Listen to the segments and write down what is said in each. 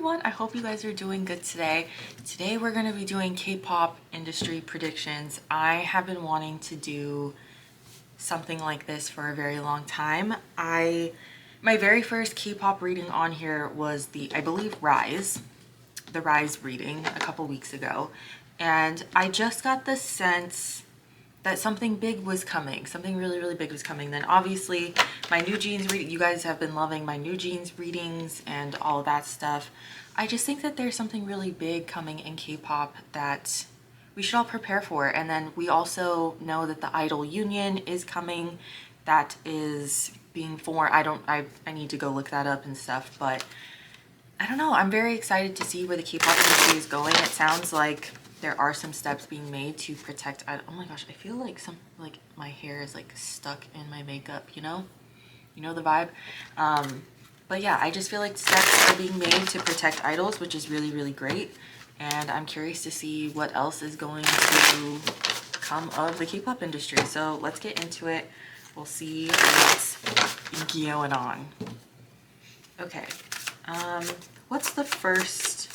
everyone, I hope you guys are doing good today. Today we're going to be doing K-pop industry predictions. I have been wanting to do something like this for a very long time. My very first K-pop reading on here was I believe the Rise reading a couple weeks ago, and I just got the sense that something big was coming. Something really, really big was coming. Then obviously my New Jeans reading, you guys have been loving my New Jeans readings and all of that stuff. I just think that there's something really big coming in K-pop that we should all prepare for. And then we also know that the Idol Union is coming. That is being formed. I need to go look that up and stuff, but I don't know. I'm very excited to see where the K-pop industry is going. It sounds like there are some steps being made to protect. Oh my gosh, I feel like my hair is like stuck in my makeup, you know the vibe. But yeah, I just feel like steps are being made to protect idols, which is really, really great. And I'm curious to see what else is going to come of the K-pop industry. So let's get into it. We'll see what's going on. Okay, what's the first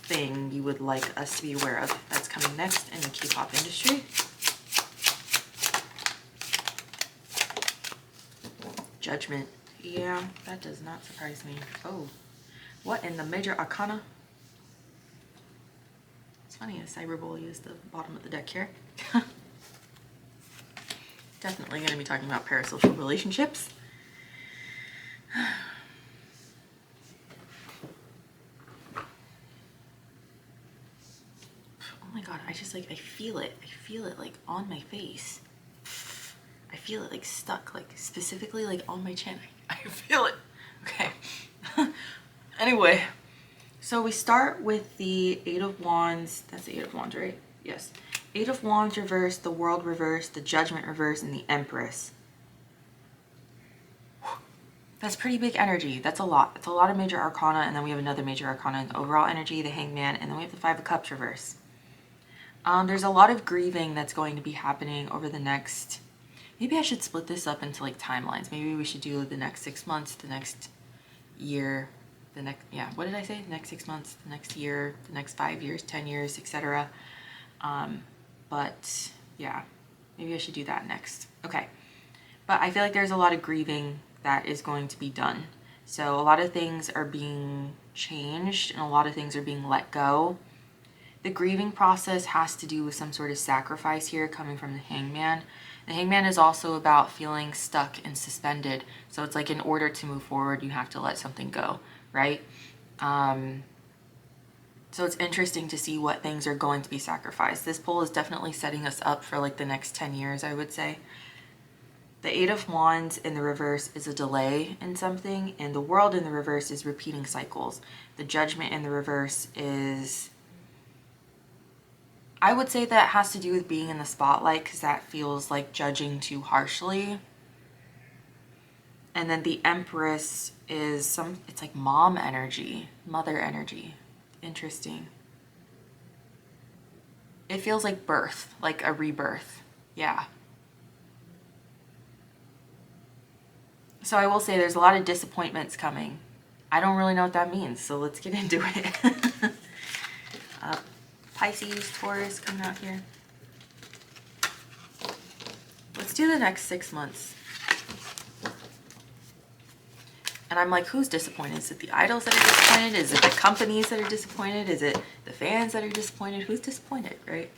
thing you would like us to be aware of that's coming next in the K-pop industry? Judgment. Yeah, that does not surprise me. Oh, what in the major arcana? It's funny, a cyber bully is the bottom of the deck here. Definitely going to be talking about parasocial relationships. Oh my god, I just like, I feel it like on my face. I feel it like stuck, like specifically like on my chin. I feel it. Okay. Anyway, so we start with the Eight of Wands. That's the Eight of Wands, right? Yes. Eight of Wands reverse, the World reverse, the Judgment reverse, and the Empress. That's pretty big energy. That's a lot. It's a lot of major arcana, and then we have another major arcana in the overall energy, the Hangman, and then we have the Five of Cups reverse. There's a lot of grieving that's going to be happening over the next, maybe I should split this up into like timelines. Maybe we should do the next 6 months, the next year, what did I say? The next 6 months, the next year, the next 5 years, 10 years, etc. But yeah, maybe I should do that next. Okay. But I feel like there's a lot of grieving that is going to be done. So a lot of things are being changed and a lot of things are being let go. The grieving process has to do with some sort of sacrifice here coming from the Hangman. The Hangman is also about feeling stuck and suspended. So it's like in order to move forward, you have to let something go, right? So it's interesting to see what things are going to be sacrificed. This pull is definitely setting us up for like the next 10 years, I would say. The Eight of Wands in the reverse is a delay in something, and the World in the reverse is repeating cycles. The Judgment in the reverse is, I would say that has to do with being in the spotlight, because that feels like judging too harshly. And then the Empress is it's like mom energy, mother energy. Interesting. It feels like birth, like a rebirth. Yeah. So I will say there's a lot of disappointments coming. I don't really know what that means, so let's get into it. Pisces, Taurus coming out here. Let's do the next 6 months. And I'm like, who's disappointed? Is it the idols that are disappointed? Is it the companies that are disappointed? Is it the fans that are disappointed? Who's disappointed, right?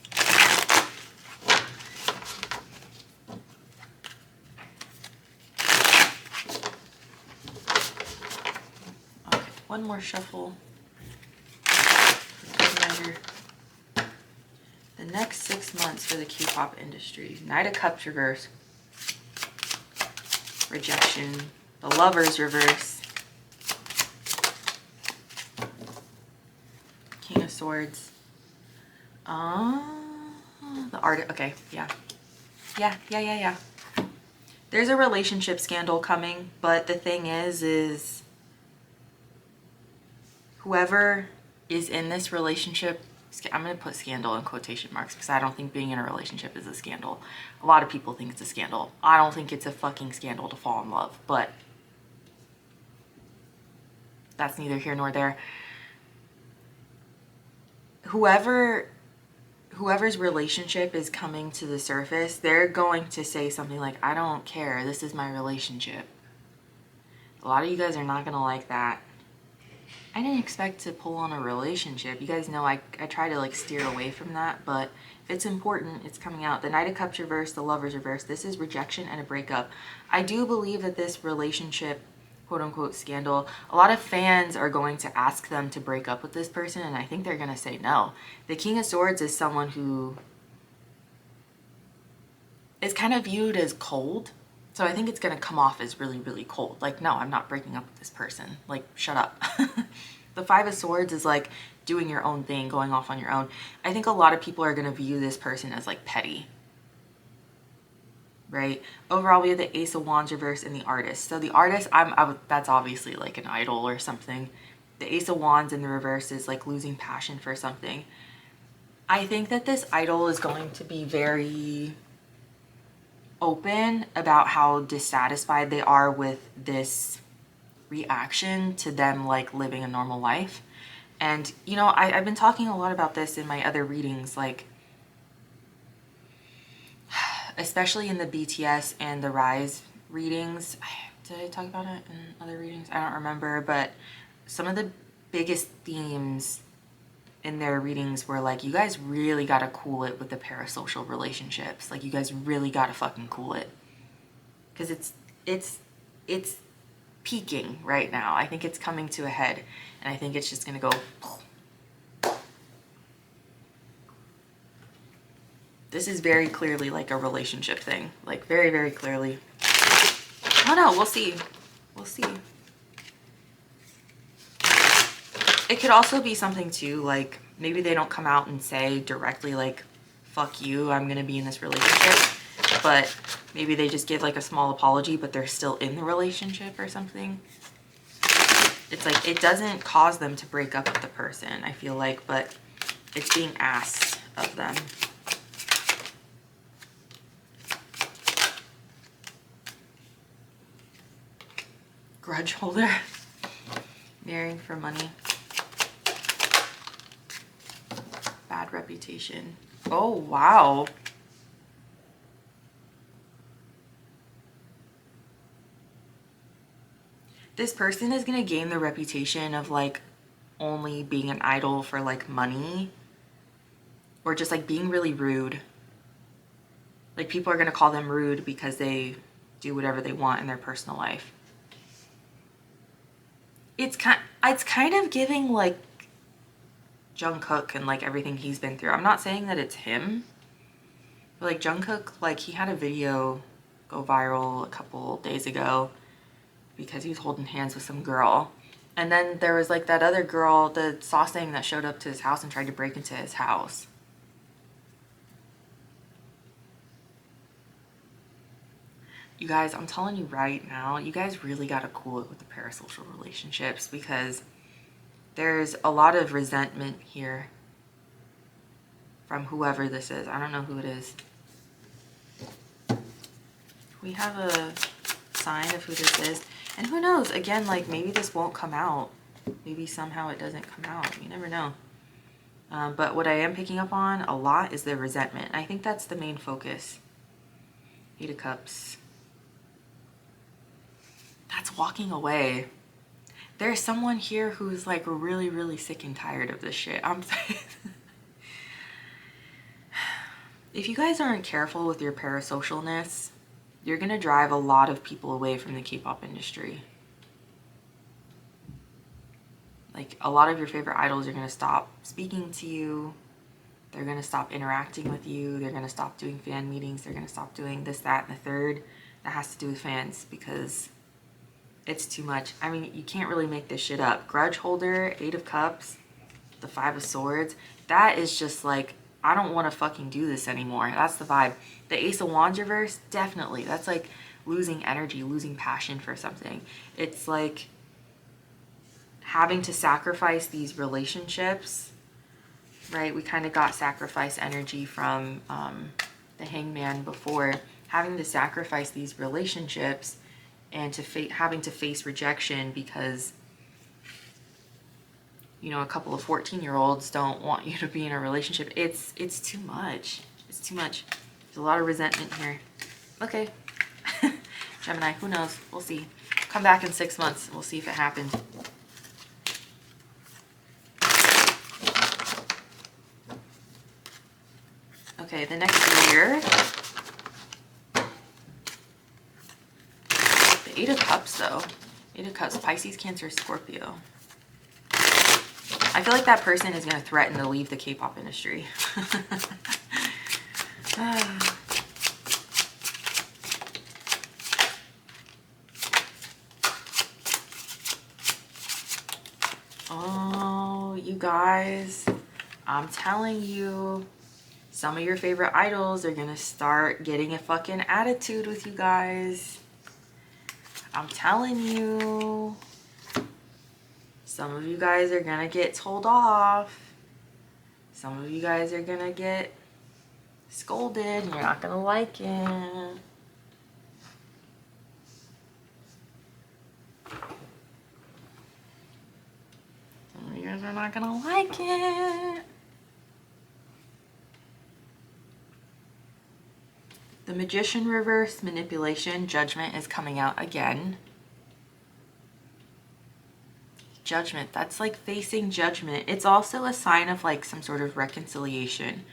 Okay, one more shuffle. The next 6 months for the K-pop industry. Knight of Cups reverse. Rejection. The Lovers reverse. King of Swords. The Art. Okay, yeah. Yeah. There's a relationship scandal coming, but the thing is whoever is in this relationship, I'm going to put scandal in quotation marks because I don't think being in a relationship is a scandal. A lot of people think it's a scandal. I don't think it's a fucking scandal to fall in love, but that's neither here nor there. Whoever's relationship is coming to the surface, they're going to say something like, I don't care, this is my relationship. A lot of you guys are not gonna like that. I didn't expect to pull on a relationship. You guys know I try to like steer away from that, but if it's important, it's coming out. The Knight of Cups reverse, the Lovers reverse. This is rejection and a breakup. I do believe that this relationship, quote unquote, scandal, a lot of fans are going to ask them to break up with this person, and I think they're going to say no. The King of Swords is someone who is kind of viewed as cold. So I think it's going to come off as really, really cold. Like, no, I'm not breaking up with this person. Like, shut up. The Five of Swords is like doing your own thing, going off on your own. I think a lot of people are going to view this person as like petty. Right? Overall, we have the Ace of Wands reverse and the Artist. So the Artist, that's obviously like an idol or something. The Ace of Wands in the reverse is like losing passion for something. I think that this idol is going to be very open about how dissatisfied they are with this reaction to them like living a normal life. And you know, I've been talking a lot about this in my other readings, like especially in the BTS and the Rise readings. Did I talk about it in other readings? I don't remember, but some of the biggest themes in their readings were like, you guys really gotta cool it with the parasocial relationships. Like, you guys really gotta fucking cool it, because it's peaking right now. I think it's coming to a head, and I think it's just gonna go. This is very clearly like a relationship thing, like very, very clearly. Oh no, we'll see. We'll see. It could also be something too, like maybe they don't come out and say directly like, fuck you, I'm gonna be in this relationship, but maybe they just give like a small apology, but they're still in the relationship or something. It's like, it doesn't cause them to break up with the person, I feel like, but it's being asked of them. Grudge holder. Marrying for money. Bad reputation. Oh, wow. This person is going to gain the reputation of like only being an idol for like money, or just like being really rude. Like, people are going to call them rude because they do whatever they want in their personal life. It's kind of giving like Jungkook and like everything he's been through. I'm not saying that it's him, but like Jungkook, like he had a video go viral a couple days ago because he was holding hands with some girl. And then there was like that other girl, the sauce thing, that showed up to his house and tried to break into his house. You guys, I'm telling you right now, you guys really got to cool it with the parasocial relationships, because there's a lot of resentment here from whoever this is. I don't know who it is. We have a sign of who this is. And who knows? Again, like maybe this won't come out. Maybe somehow it doesn't come out. You never know. But what I am picking up on a lot is the resentment. I think that's the main focus. Eight of Cups. That's walking away. There's someone here who's like really, really sick and tired of this shit. I'm saying. If you guys aren't careful with your parasocialness, you're gonna drive a lot of people away from the K-pop industry. Like, a lot of your favorite idols are gonna stop speaking to you. They're gonna stop interacting with you. They're gonna stop doing fan meetings. They're gonna stop doing this, that, and the third. That has to do with fans, because it's too much. I mean, you can't really make this shit up. Grudge holder, Eight of Cups, the Five of Swords. That is just like, I don't want to fucking do this anymore. That's the vibe. The Ace of Wands reverse, definitely. That's like losing energy, losing passion for something. It's like having to sacrifice these relationships, right? We kind of got sacrifice energy from the Hangman before. Having to sacrifice these relationships and to having to face rejection because you know, a couple of 14-year-olds don't want you to be in a relationship. It's too much. It's too much. There's a lot of resentment here. Okay. Gemini, who knows? We'll see. Come back in 6 months. We'll see if it happened. Okay, the next year. The 8 of Cups, though. 8 of Cups, Pisces, Cancer, Scorpio. I feel like that person is going to threaten to leave the K-pop industry. Oh, you guys, I'm telling you, some of your favorite idols are going to start getting a fucking attitude with you guys. I'm telling you. Some of you guys are gonna get told off. Some of you guys are gonna get scolded and you're not gonna like it. Some of you guys are not gonna like it. The Magician reverse, manipulation, judgment is coming out again. Judgment, that's like facing judgment. It's also a sign of like some sort of reconciliation.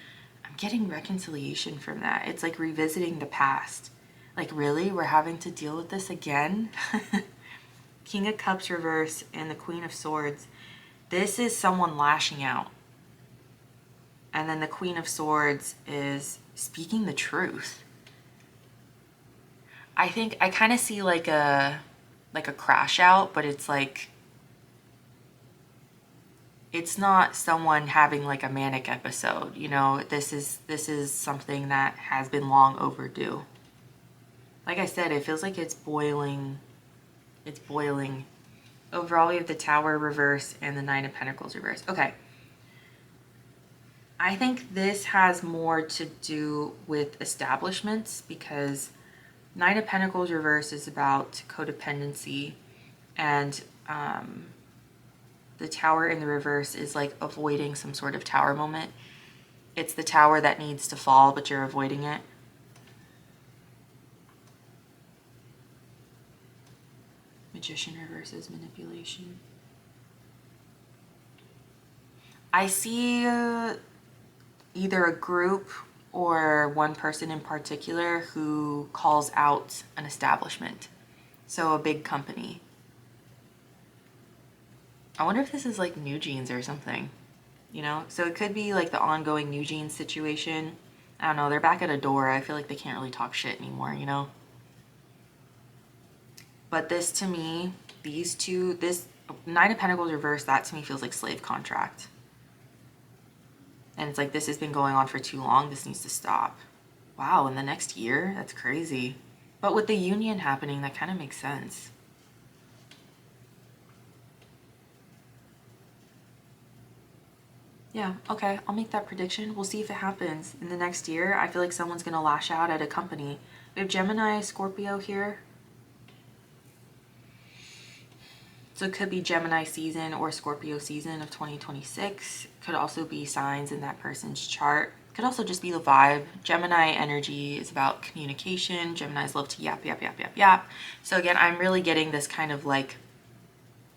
I'm getting reconciliation from that. It's like revisiting the past. Like, really, we're having to deal with this again? King of Cups reverse and the Queen of Swords. This is someone lashing out. And then the Queen of Swords is speaking the truth. I think I kind of see like a crash out, but it's like, it's not someone having like a manic episode, you know. This is something that has been long overdue. Like I said, it feels like it's boiling. It's boiling. Overall, we have the Tower reverse and the 9 of Pentacles reverse. Okay. I think this has more to do with establishments, because 9 of Pentacles reverse is about codependency, and the Tower in the reverse is like avoiding some sort of tower moment. It's the tower that needs to fall, but you're avoiding it. Magician reverses manipulation. I see either a group or one person in particular who calls out an establishment. So a big company. I wonder if this is like New Jeans or something, you know? So it could be like the ongoing New Jeans situation. I don't know, they're back at a door. I feel like they can't really talk shit anymore, you know? But this to me, these two, this 9 of Pentacles reverse, that to me feels like slave contract. And it's like, this has been going on for too long. This needs to stop. Wow, in the next year? That's crazy. But with the union happening, that kind of makes sense. Yeah, okay, I'll make that prediction. We'll see if it happens in the next year. I feel like someone's going to lash out at a company. We have Gemini, Scorpio here. So it could be Gemini season or Scorpio season of 2026. Could also be signs in that person's chart. Could also just be the vibe. Gemini energy is about communication. Geminis love to yap, yap, yap, yap, yap. So again, I'm really getting this kind of like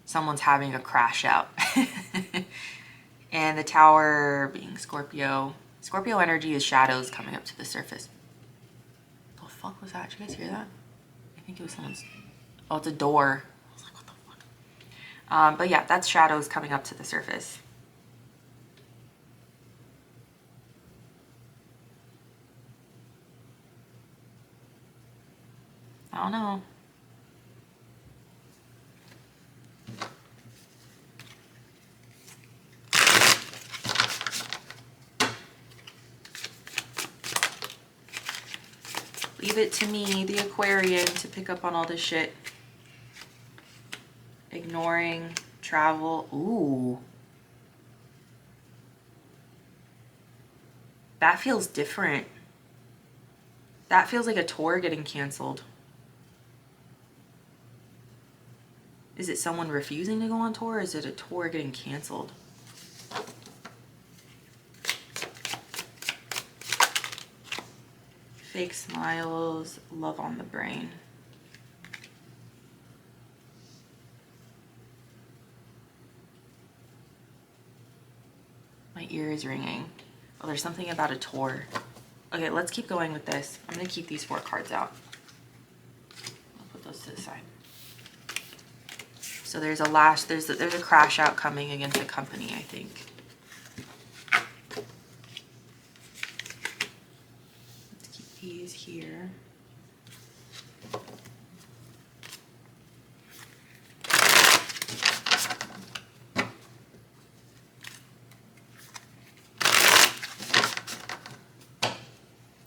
someone's having a crash out. And the Tower being Scorpio. Scorpio energy is shadows coming up to the surface. What the fuck was that? Did you guys hear that? I think it was someone's... Oh, it's a door. I was like, what the fuck? But yeah, that's shadows coming up to the surface. I don't know. Leave it to me, the Aquarian, to pick up on all this shit. Ignoring, travel. Ooh. That feels different. That feels like a tour getting canceled. Is it someone refusing to go on tour, or is it a tour getting canceled? Fake smiles, love on the brain. My ear is ringing. Oh, there's something about a tour. Okay, let's keep going with this. I'm gonna keep these 4 cards out. I'll put those to the side. So there's a crash out coming against the company, I think. Let's keep these here.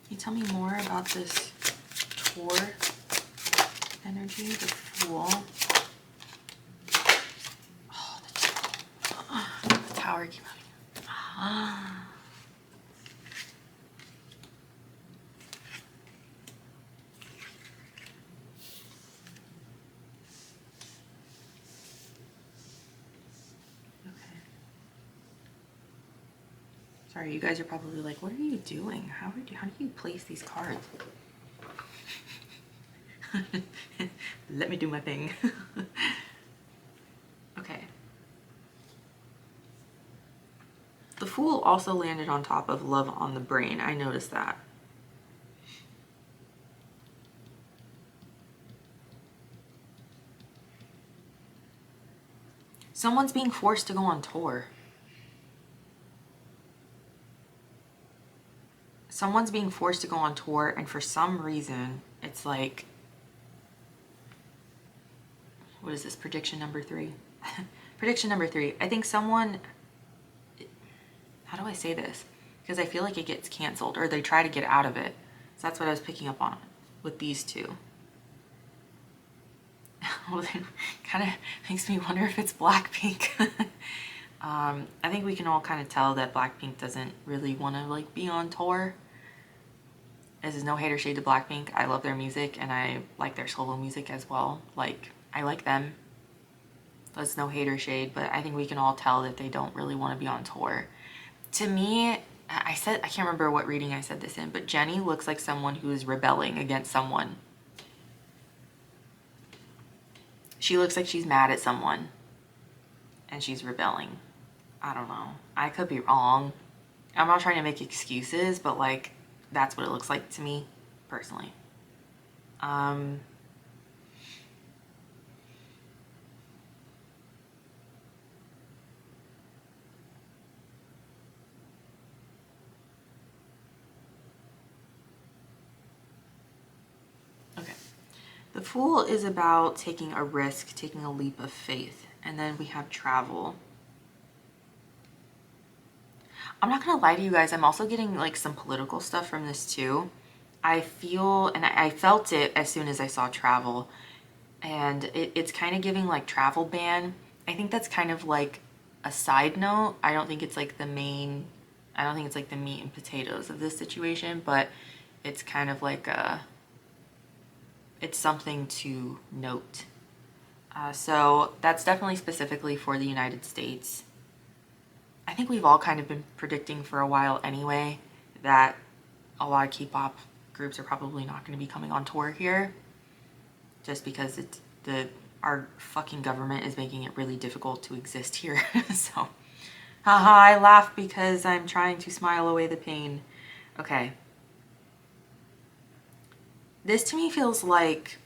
Can you tell me more about this tour energy, the Fool? Oh, the Tower came out. Sorry, you guys are probably like, what are you doing? How do you place these cards? Let me do my thing. Okay. The Fool also landed on top of love on the brain. I noticed that. Someone's being forced to go on tour. Someone's being forced to go on tour, and for some reason, it's like, what is this, prediction number 3? Prediction number 3. I think someone, how do I say this? Because I feel like it gets canceled, or they try to get out of it. So that's what I was picking up on with these 2. Well, it kind of makes me wonder if it's Blackpink. I think we can all kind of tell that Blackpink doesn't really want to like be on tour. This is no hate or shade to Blackpink. I love their music, and I like their solo music as well. Like, I like them. That's no hate or shade, but I think we can all tell that they don't really want to be on tour. To me, I can't remember what reading I said this in, but Jennie looks like someone who is rebelling against someone. She looks like she's mad at someone, and she's rebelling. I don't know. I could be wrong. I'm not trying to make excuses, but like, that's what it looks like to me, personally. Okay. The Fool is about taking a risk, taking a leap of faith. And then we have travel. I'm not gonna lie to you guys, I'm also getting like some political stuff from this too. I feel, and I felt it as soon as I saw travel, and it's kind of giving like travel ban. I think that's kind of like a side note. I don't think it's like the main, I don't think it's like the meat and potatoes of this situation, but it's kind of like it's something to note. So that's definitely specifically for the United States. I think we've all kind of been predicting for a while anyway that a lot of K-pop groups are probably not going to be coming on tour here, just because our fucking government is making it really difficult to exist here. So, haha, I laugh because I'm trying to smile away the pain. Okay. This to me feels like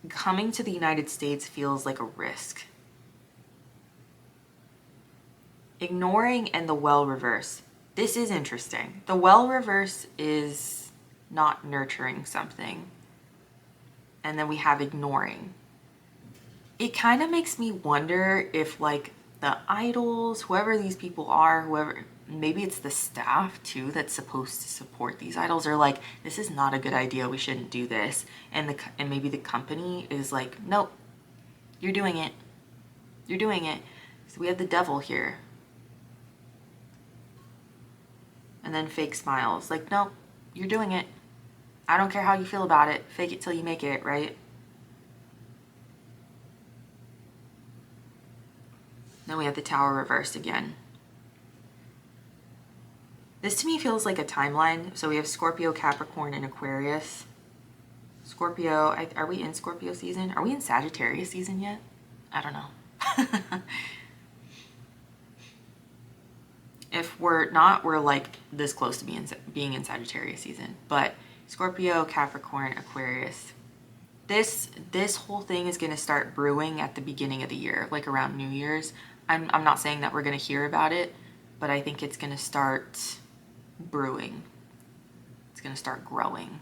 coming to the United States feels like a risk. Ignoring and the well reverse. This is interesting. The well reverse is not nurturing something. And then we have ignoring. It kind of makes me wonder if like the idols, whoever these people are, whoever, maybe it's the staff too that's supposed to support these idols, are like, this is not a good idea, we shouldn't do this. And maybe the company is like, nope, you're doing it. You're doing it. So we have the devil here. And then fake smiles. Like, nope, you're doing it. I don't care how you feel about it. Fake it till you make it, right? Then we have the Tower reversed again. This to me feels like a timeline. So we have Scorpio, Capricorn, and Aquarius. Scorpio, are we in Scorpio season? Are we in Sagittarius season yet? I don't know. If we're not, we're like this close to being in Sagittarius season. But Scorpio, Capricorn, Aquarius. This whole thing is going to start brewing at the beginning of the year, like around New Year's. I'm not saying that we're going to hear about it, but I think it's going to start brewing. It's going to start growing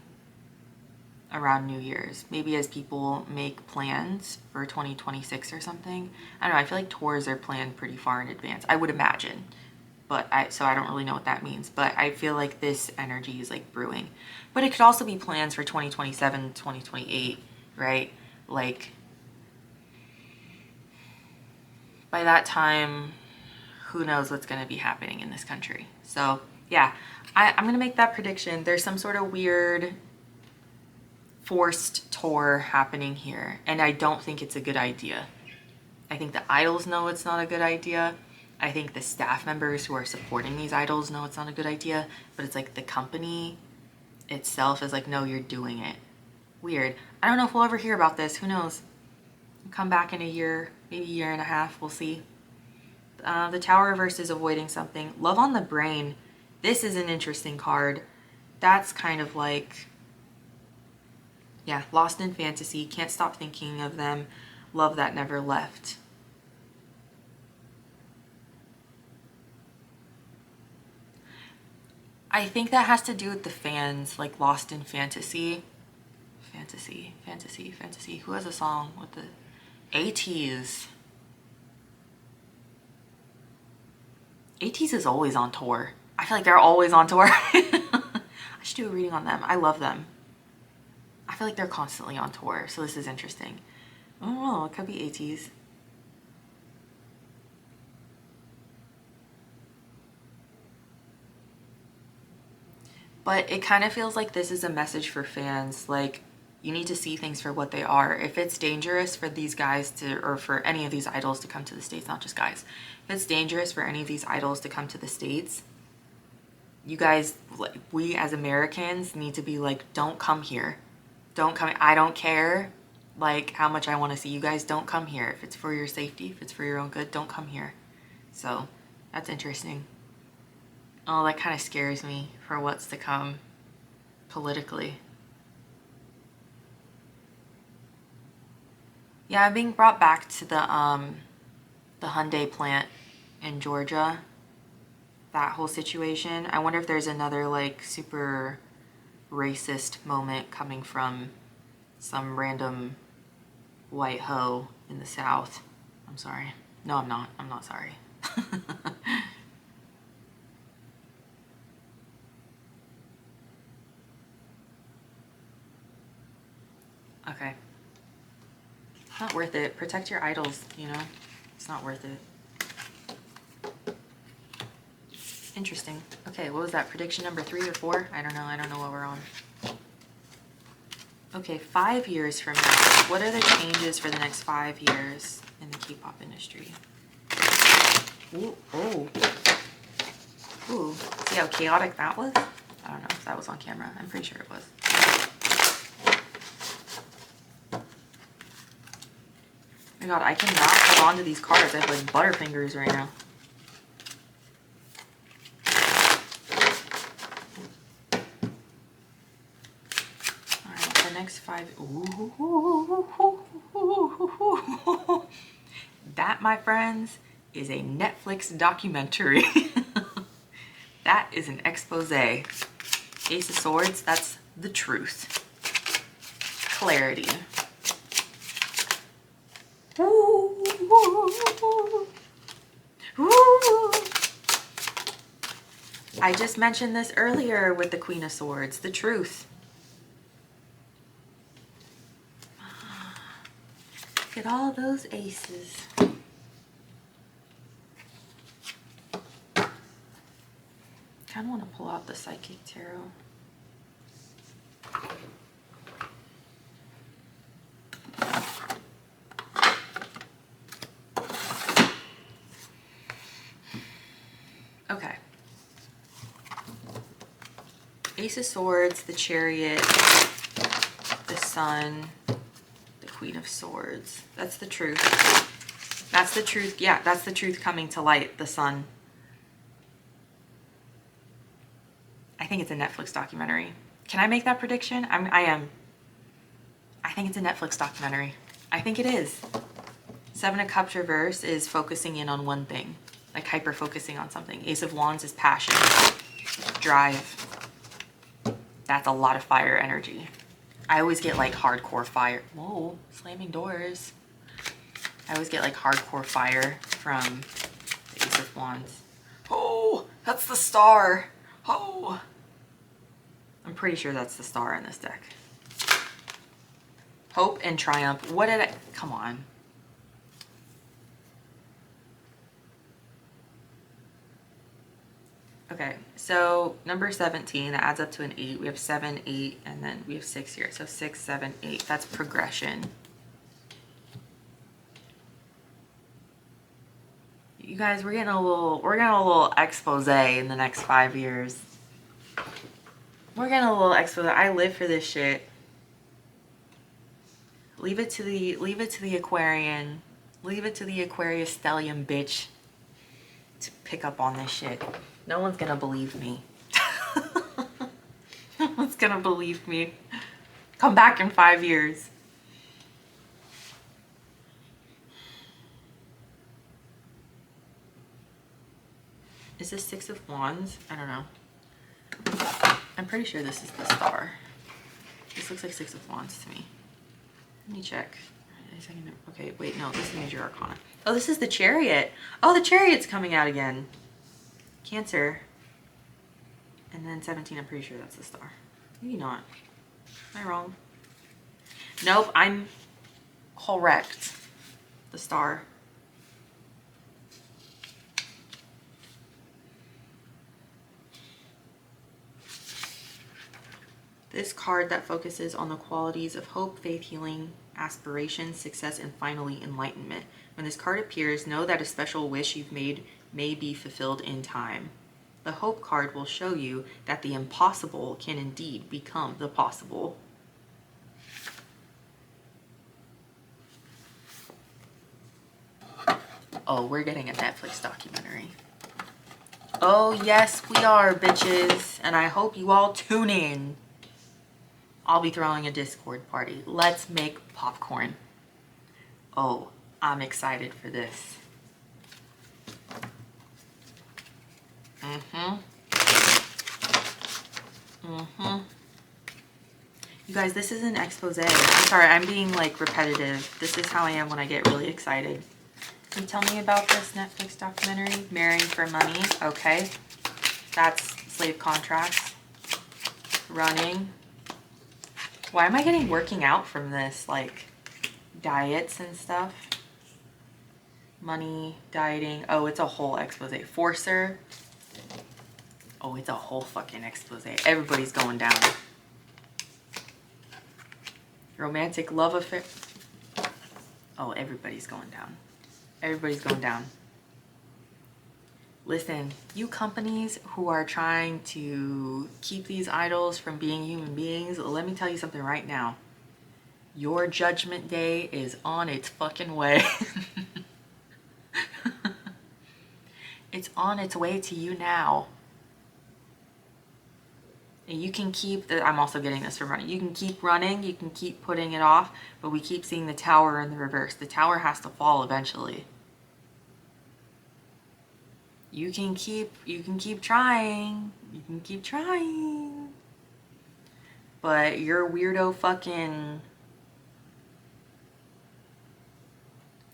around New Year's. Maybe as people make plans for 2026 or something. I don't know. I feel like tours are planned pretty far in advance, I would imagine. But so I don't really know what that means. But I feel like this energy is like brewing. But it could also be plans for 2027, 2028, right? Like by that time, who knows what's going to be happening in this country. So yeah, I'm going to make that prediction. There's some sort of weird forced tour happening here. And I don't think it's a good idea. I think the idols know it's not a good idea. I think the staff members who are supporting these idols know it's not a good idea, but it's like the company itself is like, no, you're doing it. Weird. I don't know if we'll ever hear about this. Who knows? We'll come back in a year, maybe a year and a half. We'll see. The Tower reverse is avoiding something. Love on the Brain. This is an interesting card. That's kind of like, yeah, lost in fantasy. Can't stop thinking of them. Love that never left. I think that has to do with the fans, like lost in fantasy. Fantasy. Who has a song with the ATs? ATs is always on tour. I feel like they're always on tour. I should do a reading on them. I love them. I feel like they're constantly on tour, so this is interesting. I don't know, it could be ATs. But it kind of feels like this is a message for fans. Like, you need to see things for what they are. If it's dangerous for these guys to, or for any of these idols to come to the States, not just guys. If it's dangerous for any of these idols to come to the States, you guys, we as Americans need to be like, don't come here. Don't come. I don't care like how much I want to see you guys. Don't come here. If it's for your safety, if it's for your own good, don't come here. So that's interesting. Oh, that kind of scares me for what's to come politically. Yeah, I'm being brought back to the Hyundai plant in Georgia. That whole situation. I wonder if there's another like super racist moment coming from some random white hoe in the South. I'm sorry. No, I'm not. I'm not sorry. Okay. Not worth it. Protect your idols, you know? It's not worth it. Interesting. Okay, what was that? Prediction number 3 or 4? I don't know. I don't know what we're on. Okay, 5 years from now. What are the changes for the next 5 years in the K-pop industry? Ooh, oh. Ooh, see how chaotic that was? I don't know if that was on camera. I'm pretty sure it was. Oh my god, I cannot hold on to these cards. I have like butterfingers right now. Alright, the next 5. Ooh. That, my friends, is a Netflix documentary. That is an expose. Ace of Swords, that's the truth. Clarity. I just mentioned this earlier with the Queen of Swords, the truth. Look at all those aces. I kind of want to pull out the Psychic Tarot. Ace of Swords, the Chariot, the Sun, the Queen of Swords. That's the truth. That's the truth. Yeah, that's the truth coming to light, the Sun. I think it's a Netflix documentary. Can I make that prediction? I am. I think it's a Netflix documentary. I think it is. Seven of Cups reverse is focusing in on one thing, like hyper focusing on something. Ace of Wands is passion, drive. That's a lot of fire energy. I always get like hardcore fire. Whoa, slamming doors. I always get like hardcore fire from the Ace of Wands. Oh, that's the star. Oh, I'm pretty sure that's the star in this deck. Hope and triumph. What did I, come on. Okay, so number 17, that adds up to an 8. We have 7, 8, and then we have 6 here. So 6, 7, 8. That's progression. You guys, we're getting a little expose in the next 5 years. We're getting a little expose. I live for this shit. Leave it to the Aquarian. Leave it to the Aquarius stellium bitch to pick up on this shit. No one's gonna believe me. No one's gonna believe me. Come back in 5 years. Is this 6 of Wands? I don't know. I'm pretty sure this is the star. This looks like 6 of Wands to me. Let me check. Okay, wait, no, this is Major Arcana. Oh, this is the Chariot. Oh, the Chariot's coming out again. Cancer. And then 17, I'm pretty sure that's the star. Maybe not. Am I wrong? Nope, I'm correct. The star. This card that focuses on the qualities of hope, faith, healing, aspiration, success, and finally enlightenment. When this card appears, know that a special wish you've made may be fulfilled in time. The hope card will show you that the impossible can indeed become the possible. Oh, we're getting a Netflix documentary. Oh yes, we are, bitches. And I hope you all tune in. I'll be throwing a Discord party. Let's make popcorn. Oh, I'm excited for this. You guys, this is an expose. I'm sorry, I'm being like repetitive. This is how I am when I get really excited. Can you tell me about this Netflix documentary? Marrying for Money. Okay. That's slave contracts. Running. Why am I getting working out from this? Like diets and stuff. Money, dieting. Oh, it's a whole expose. Forcer. Oh, it's a whole fucking expose. Everybody's going down. Romantic love affair. Oh, everybody's going down. Everybody's going down. Listen, you companies who are trying to keep these idols from being human beings, let me tell you something right now. Your judgment day is on its fucking way. It's on its way to you now. And you can keep, I'm also getting this from running. You can keep running, you can keep putting it off, but we keep seeing the tower in the reverse. The tower has to fall eventually. You can keep trying. You can keep trying. But your weirdo fucking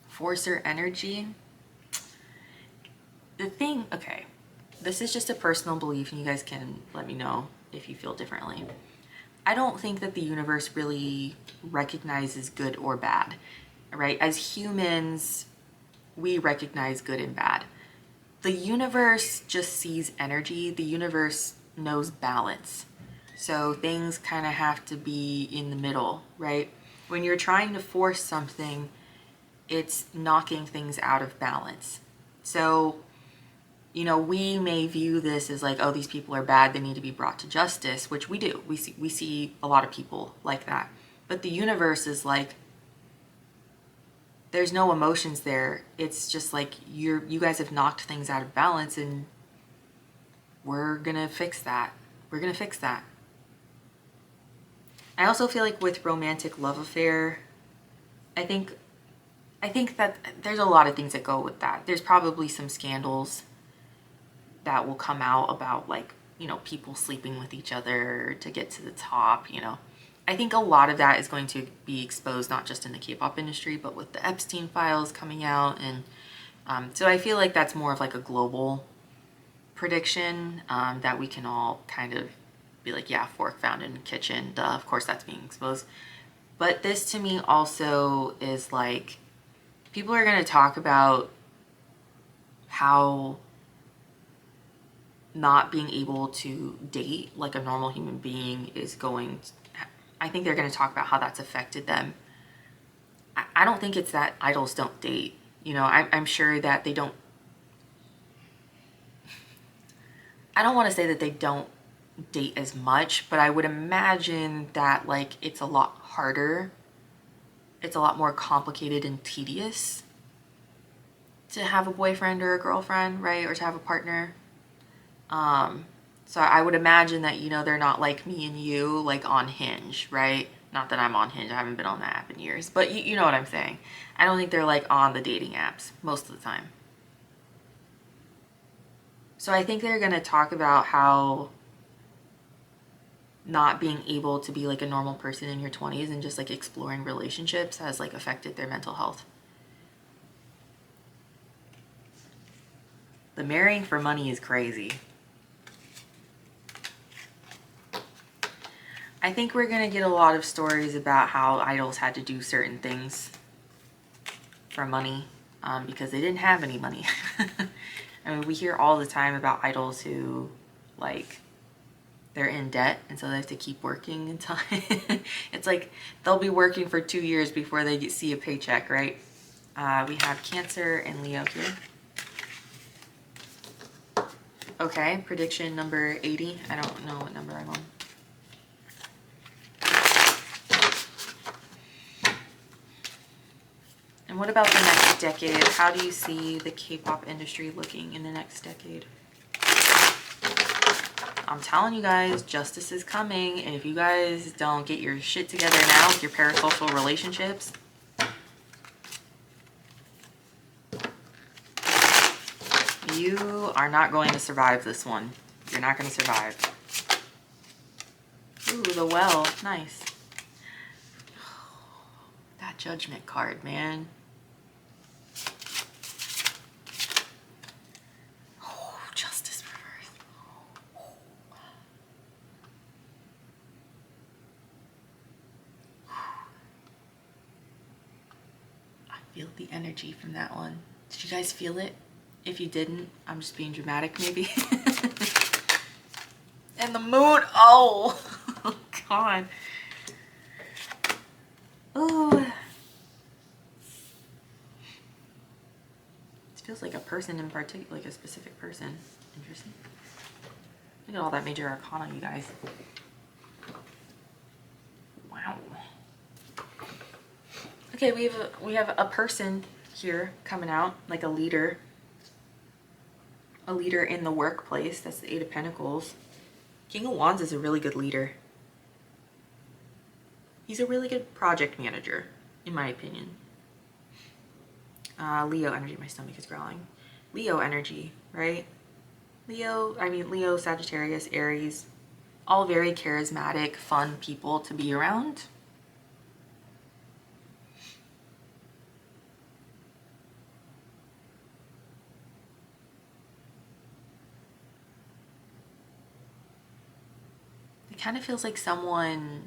Forcer energy. The thing, okay, this is just a personal belief and you guys can let me know if you feel differently. I don't think that the universe really recognizes good or bad, right? As humans, we recognize good and bad. The universe just sees energy. The universe knows balance. So things kind of have to be in the middle, right? When you're trying to force something, it's knocking things out of balance. So you know, we may view this as like, oh, these people are bad, they need to be brought to justice, which we do. We see a lot of people like that. But the universe is like, there's no emotions there. It's just like you guys have knocked things out of balance, and we're gonna fix that. We're gonna fix that. I also feel like with romantic love affair, I think that there's a lot of things that go with that. There's probably some scandals that will come out about, like, you know, people sleeping with each other to get to the top, you know. I think a lot of that is going to be exposed not just in the K-pop industry, but with the Epstein files coming out. And so I feel like that's more of like a global prediction that we can all kind of be like, yeah, fork found in the kitchen. Duh, of course that's being exposed. But this to me also is like, people are going to talk about how not being able to date like a normal human being is going to, I think they're going to talk about how that's affected them. I don't think it's that idols don't date. You know, I'm sure that they don't. I don't want to say that they don't date as much, but I would imagine that, like, it's a lot harder. It's a lot more complicated and tedious to have a boyfriend or a girlfriend, right? Or to have a partner. So I would imagine that, you know, they're not like me and you, like on Hinge, right? Not that I'm on Hinge. I haven't been on that app in years, but you know what I'm saying. I don't think they're like on the dating apps most of the time. So I think they're going to talk about how not being able to be like a normal person in your 20s and just like exploring relationships has like affected their mental health. The marrying for money is crazy. I think we're going to get a lot of stories about how idols had to do certain things for money because they didn't have any money. I mean, we hear all the time about idols who, like, they're in debt, and so they have to keep working until it's like they'll be working for 2 years before they see a paycheck, right? We have Cancer and Leo here. Okay, prediction number 80. I don't know what number I'm on. And what about the next decade? How do you see the K-pop industry looking in the next decade? I'm telling you guys, justice is coming. And if you guys don't get your shit together now with your parasocial relationships, you are not going to survive this one. You're not going to survive. Ooh, the well. Nice. That Judgment card, man. Oh, Justice reversed. I feel the energy from that one. Did you guys feel it? If you didn't, I'm just being dramatic maybe. And the moon, oh, oh God. Oh. It feels like a person in particular, like a specific person. Interesting. Look at all that major arcana, you guys. Wow. Okay, we have a person here coming out, like a leader. A leader in the workplace. That's the Eight of Pentacles. King of Wands is a really good leader. He's a really good project manager, in my opinion. Leo energy. My stomach is growling. Leo energy, right? Leo, Sagittarius, Aries. All very charismatic, fun people to be around. It kind of feels like someone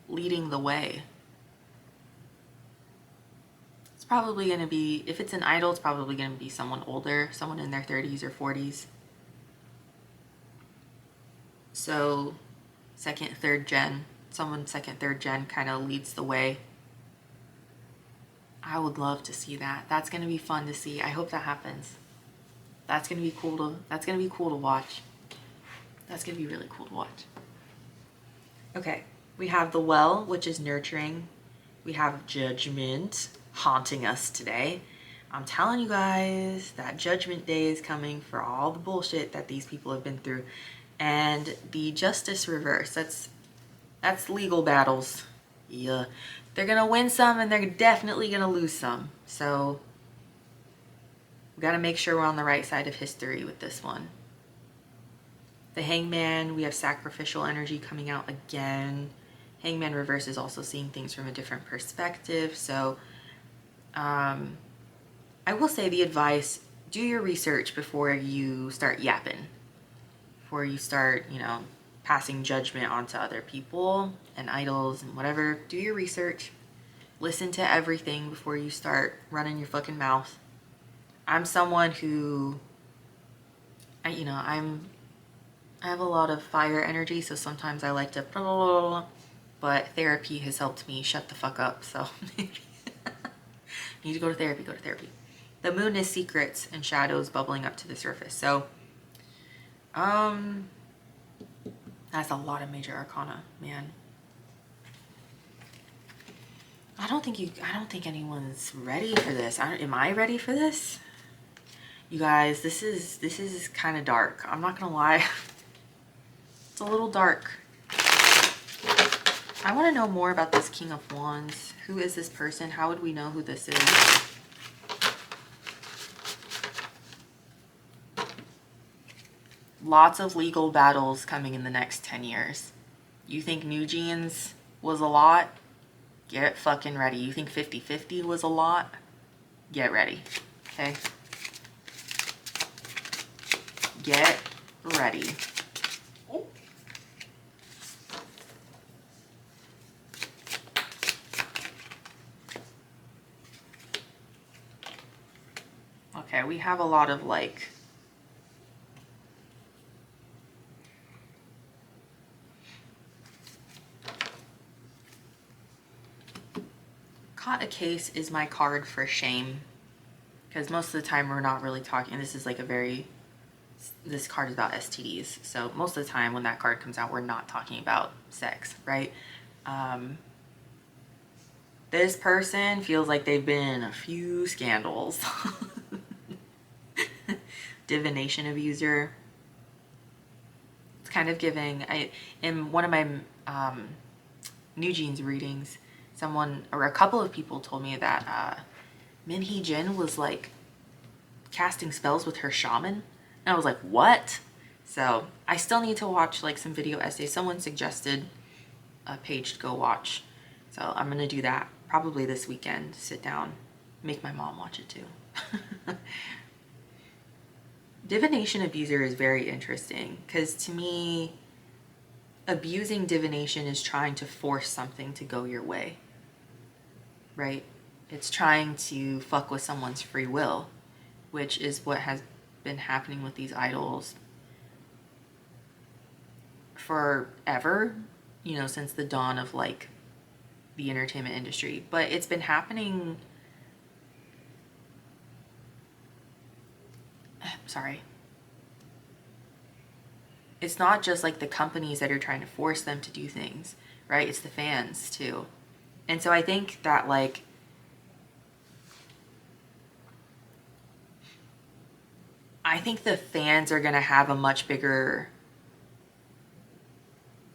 leading the way. It's probably going to be, if it's an idol, it's probably going to be someone older, someone in their 30s or 40s. So second, third gen, someone second, third gen kind of leads the way. I would love to see that. That's gonna be fun to see. I hope that happens. That's gonna be cool to watch. That's gonna be really cool to watch. Okay, we have the well, which is nurturing. We have judgment haunting us today. I'm telling you guys that judgment day is coming for all the bullshit that these people have been through. And the justice reverse, that's legal battles. Yeah, they're gonna win some and they're definitely gonna lose some. So we gotta make sure we're on the right side of history with this one. The hangman, we have sacrificial energy coming out again. Hangman reverse is also seeing things from a different perspective. So I will say the advice, do your research before you start yapping. Before you start, you know, passing judgment onto other people and idols and whatever. Do your research. Listen to everything before you start running your fucking mouth. I'm someone who, I have a lot of fire energy, so sometimes I like to blah, blah, blah, blah, but therapy has helped me shut the fuck up, so maybe need to go to therapy, The moon is secrets and shadows bubbling up to the surface. So that's a lot of major arcana, man. I don't think anyone's ready for this. Am I ready for this? You guys, this is kind of dark. I'm not gonna lie. It's a little dark. I want to know more about this King of Wands. Who is this person? How would we know who this is? Lots of legal battles coming in the next 10 years. You think New Jeans was a lot? Get fucking ready. You think 50-50 was a lot? Get ready. Okay? Get ready. Okay, we have a lot of like caught a case is my card for shame, because most of the time we're not really talking. This is like this card is about STDs, so most of the time when that card comes out we're not talking about sex, right? This person feels like they've been in a few scandals. Divination abuser. It's kind of giving, in one of my New Jeans readings, someone or a couple of people told me that Min Hee Jin was like casting spells with her shaman. And I was like, what? So I still need to watch like some video essays. Someone suggested a page to go watch. So I'm gonna do that probably this weekend. Sit down, make my mom watch it too. Divination abuser is very interesting because to me, abusing divination is trying to force something to go your way, right? It's trying to fuck with someone's free will, which is what has been happening with these idols forever, you know, since the dawn of like the entertainment industry. But it's been happening, sorry, it's not just like the companies that are trying to force them to do things, right? It's the fans too. And so I think that like I think the fans are going to have a much bigger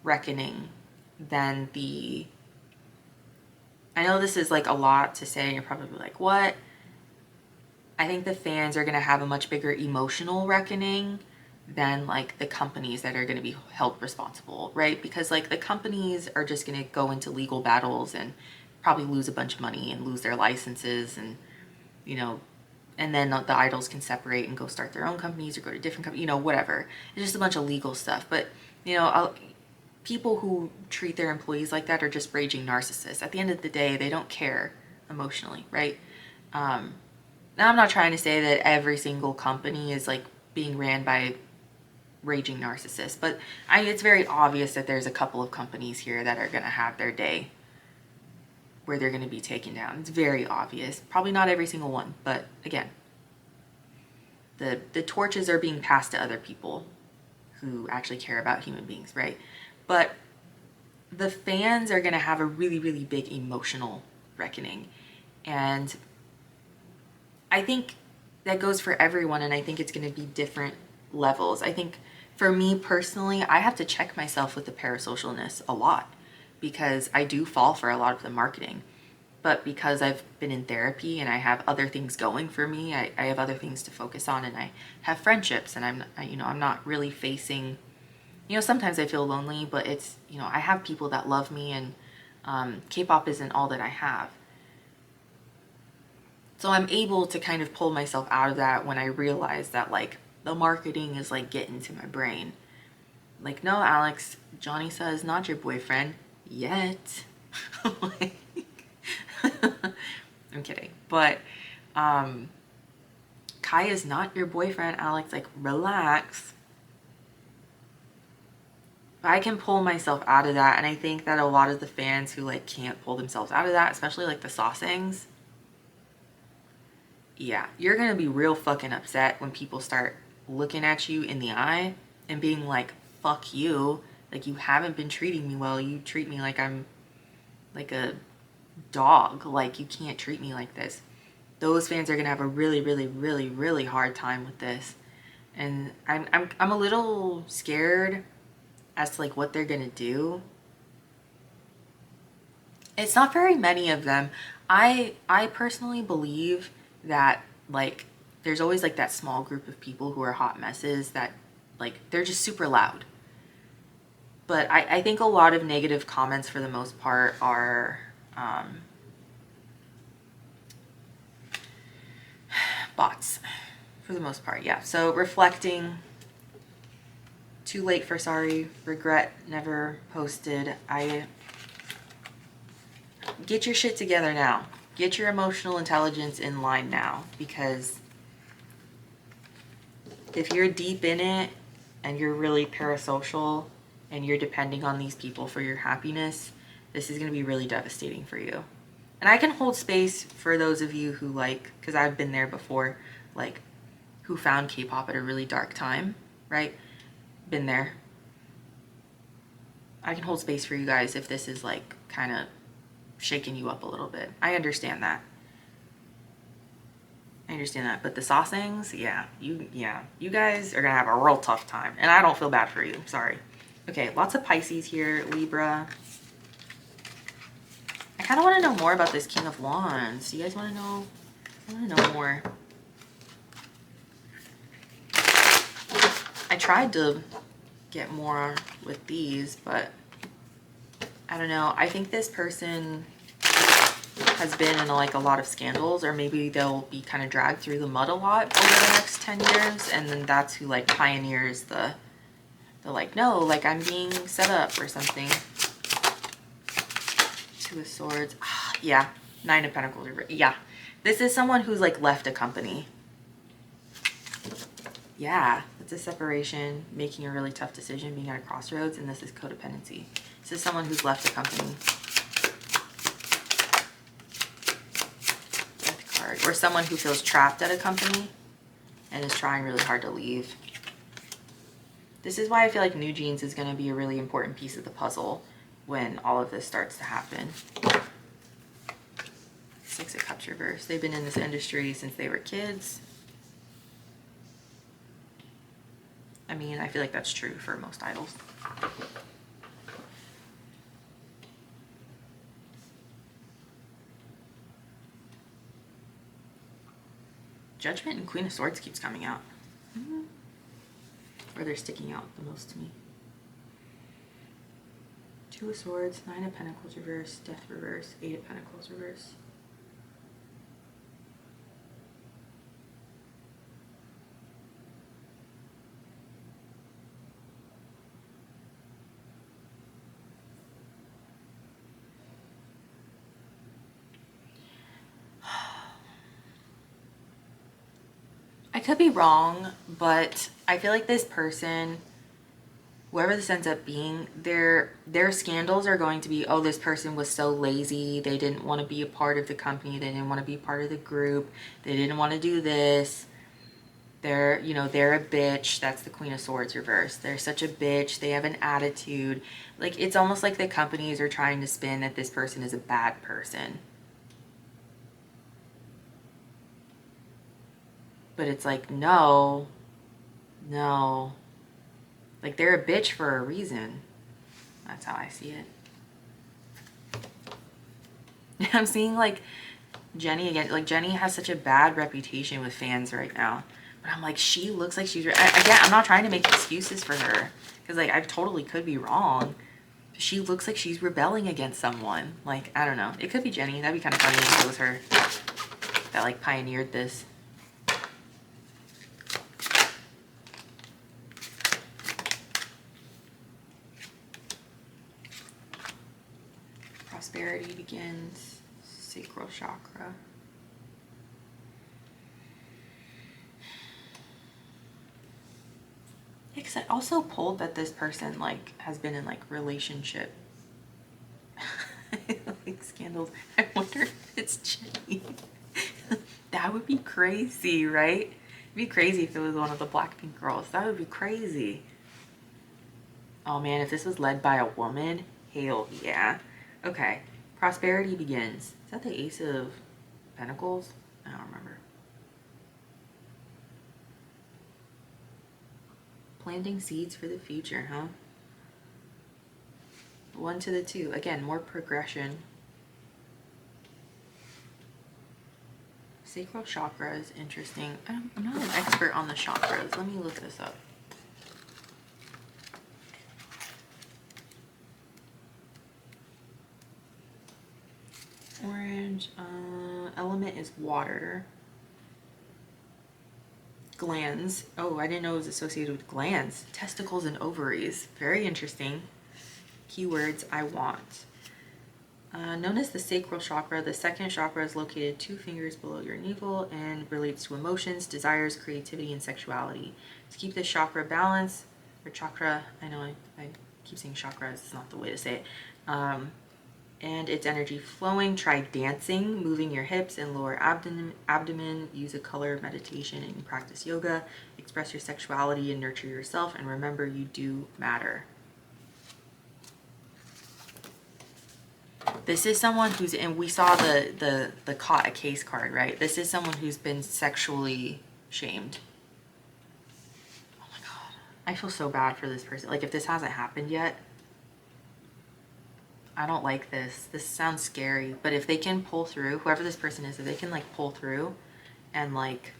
reckoning than the, I know this is like a lot to say and you're probably like, what? I think the fans are going to have a much bigger emotional reckoning than like the companies that are going to be held responsible, right? Because like the companies are just going to go into legal battles and probably lose a bunch of money and lose their licenses, and you know, and then the idols can separate and go start their own companies or go to different companies, you know, whatever. It's just a bunch of legal stuff. But you know, people who treat their employees like that are just raging narcissists. At the end of the day, they don't care emotionally, right? Now I'm not trying to say that every single company is like being ran by raging narcissists, but it's very obvious that there's a couple of companies here that are going to have their day. where they're going to be taken down. It's very obvious. Probably not every single one, but again, the torches are being passed to other people who actually care about human beings, right? But the fans are going to have a really, really big emotional reckoning. And I think that goes for everyone, and I think it's going to be different levels. I think for me personally, I have to check myself with the parasocialness a lot because I do fall for a lot of the marketing. But because I've been in therapy and I have other things going for me, I have other things to focus on, and I have friendships, and I'm not really facing, sometimes I feel lonely, but it's, I have people that love me, and K-pop isn't all that I have. So I'm able to kind of pull myself out of that when I realize that like the marketing is like getting to my brain. Like, no, Alex, Johnny says not your boyfriend yet. Like, I'm kidding. But Kai is not your boyfriend, Alex. Like, relax. I can pull myself out of that, and I think that a lot of the fans who like can't pull themselves out of that, especially like the Sasaengs, yeah, you're gonna be real fucking upset when people start looking at you in the eye and being like, fuck you, like you haven't been treating me well, you treat me like I'm like a dog, like you can't treat me like this. Those fans are gonna have a really, really, really, really hard time with this. And I'm a little scared as to like what they're gonna do. It's not very many of them. I personally believe that like there's always like that small group of people who are hot messes that like they're just super loud. But I think a lot of negative comments for the most part are bots for the most part. Yeah. So reflecting, too late for sorry, regret, never posted. I get your shit together now. Get your emotional intelligence in line now, because if you're deep in it and you're really parasocial and you're depending on these people for your happiness, this is going to be really devastating for you. And I can hold space for those of you who like, because I've been there before, like who found K-pop at a really dark time, right? Been there. I can hold space for you guys if this is like kind of shaking you up a little bit. I understand that. But the Sasaengs, you guys are gonna have a real tough time, and I don't feel bad for you. Sorry. Okay, lots of Pisces here, Libra. I kind of want to know more about this King of Wands. Do you guys want to know? I want to know more. I tried to get more with these, but I don't know. I think this person has been in like a lot of scandals, or maybe they'll be kind of dragged through the mud a lot over the next 10 years, and then that's who like pioneers the like, no, like I'm being set up or something. Two of Swords. Yeah, Nine of Pentacles. Yeah, this is someone who's like left a company. Yeah, it's a separation, making a really tough decision, being at a crossroads, and this is codependency. This is someone who's left a company. Death card. Or someone who feels trapped at a company and is trying really hard to leave. This is why I feel like New Jeans is going to be a really important piece of the puzzle when all of this starts to happen. Six of Cups reversed. They've been in this industry since they were kids. I mean, I feel like that's true for most idols. Judgment and Queen of Swords keeps coming out. Or they're sticking out the most to me. Two of Swords, Nine of Pentacles reverse, Death reverse, Eight of Pentacles reverse. I could be wrong, but I feel like this person whoever this ends up being, their scandals are going to be, oh, this person was so lazy, they didn't want to be a part of the company, they didn't want to be part of the group, they didn't want to do this. They're, you know, they're a bitch. That's the Queen of Swords reversed. They're such a bitch. They have an attitude. Like, it's almost like the companies are trying to spin that this person is a bad person. But it's like, no. Like, they're a bitch for a reason. That's how I see it. I'm seeing, like, Jenny again. Like, Jenny has such a bad reputation with fans right now. But I'm like, she looks like she's... Again, I'm not trying to make excuses for her. Because, like, I totally could be wrong. She looks like she's rebelling against someone. Like, I don't know. It could be Jenny. That'd be kind of funny if it was her that, like, pioneered this. Prosperity begins. Sacral chakra. Because I also pulled that this person, like, has been in, like, relationship like scandals. I wonder if it's Jenny. That would be crazy, right? It'd be crazy if it was one of the Blackpink girls. That would be crazy. Oh man, if this was led by a woman, hell yeah. Okay, prosperity begins. Is that the Ace of Pentacles? I don't remember. Planting seeds for the future, huh? 1 to the 2. Again, more progression. Sacral chakra is interesting. I'm not an expert on the chakras. Let me look this up. Orange. Element is water. Glands. Oh, I didn't know it was associated with glands. Testicles and ovaries. Very interesting. Keywords I want. Known as the sacral chakra, the second chakra is located 2 fingers below your navel and relates to emotions, desires, creativity, and sexuality. To keep this chakra balanced, or chakra, I know I keep saying chakra, it's not the way to say it, and its energy flowing, try dancing, moving your hips and lower abdomen, use a color meditation and practice yoga, express your sexuality and nurture yourself, and remember you do matter. This is someone who's, and we saw the caught a case card, right? This is someone who's been sexually shamed. Oh my God. I feel so bad for this person. Like, if this hasn't happened yet, I don't like this. This sounds scary, but if they can pull through, whoever this person is, if they can, like, pull through and, like,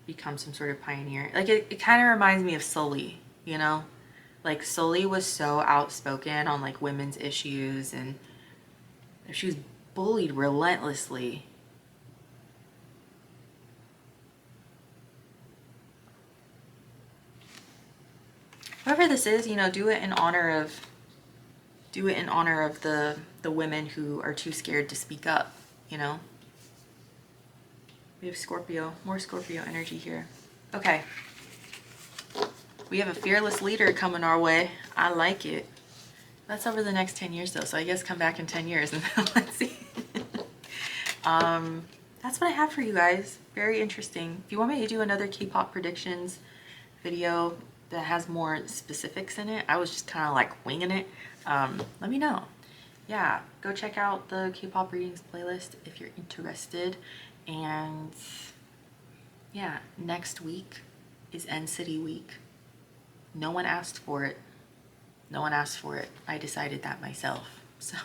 become some sort of pioneer. Like, it kind of reminds me of Sully, you know? Like, Sully was so outspoken on, like, women's issues, and she was bullied relentlessly. Whoever this is, you know, do it in honor of the women who are too scared to speak up, you know? We have Scorpio, more Scorpio energy here. Okay. We have a fearless leader coming our way. I like it. That's over the next 10 years though, so I guess come back in 10 years and let's see. That's what I have for you guys. Very interesting. If you want me to do another K-pop predictions video that has more specifics in it, I was just kind of like winging it, let me know. Yeah, go check out the K-pop readings playlist if you're interested. And yeah, next week is NCT week. No one asked for it. No one asked for it. I decided that myself. So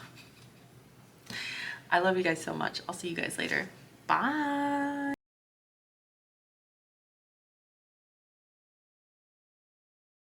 I love you guys so much. I'll see you guys later. Bye.